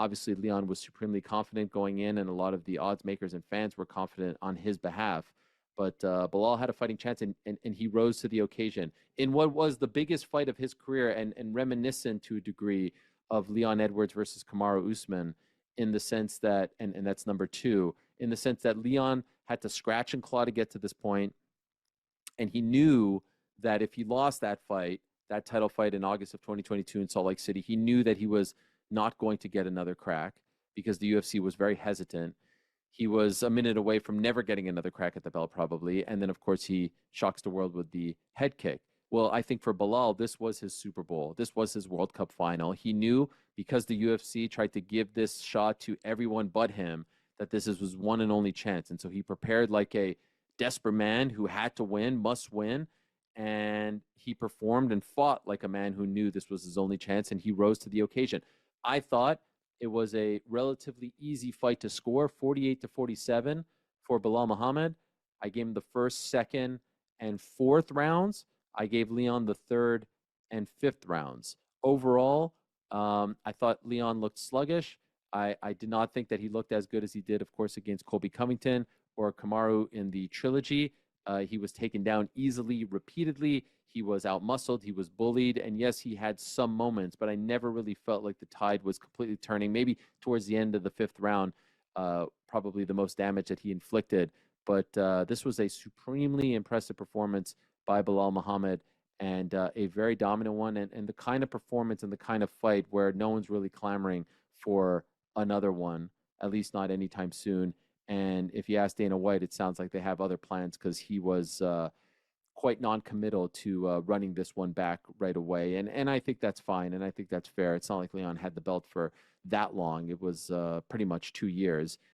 Obviously, Leon was supremely confident going in, and a lot of the odds makers and fans were confident on his behalf. But Bilal had a fighting chance, and he rose to the occasion in what was the biggest fight of his career, and reminiscent to a degree of Leon Edwards versus Kamaru Usman, in the sense that, and that's number two, in the sense that Leon had to scratch and claw to get to this point, and he knew that if he lost that fight, that title fight in August of 2022 in Salt Lake City, he knew that he was not going to get another crack because the UFC was very hesitant. He was a minute away from never getting another crack at the belt, probably. And then, of course, he shocks the world with the head kick. Well, I think for Bilal, this was his Super Bowl. This was his World Cup final. He knew, because the UFC tried to give this shot to everyone but him, that this is his one and only chance. And so he prepared like a desperate man who had to win, must win. And he performed and fought like a man who knew this was his only chance, and he rose to the occasion. I thought it was a relatively easy fight to score, 48-47 for Bilal Muhammad. I gave him the first, second, and fourth rounds. I gave Leon the third and fifth rounds. Overall, I thought Leon looked sluggish. I did not think that he looked as good as he did, of course, against Colby Covington or Kamaru in the trilogy. He was taken down easily, repeatedly. He was outmuscled. He was bullied. And yes, he had some moments, but I never really felt like the tide was completely turning. Maybe towards the end of the fifth round, probably the most damage that he inflicted. But this was a supremely impressive performance by Bilal Muhammad, and a very dominant one, and the kind of performance and the kind of fight where no one's really clamoring for another one, at least not anytime soon. And if you ask Dana White, it sounds like they have other plans, because he was quite non-committal to running this one back right away. And I think that's fine, and I think that's fair. It's not like Leon had the belt for that long. It was pretty much 2 years.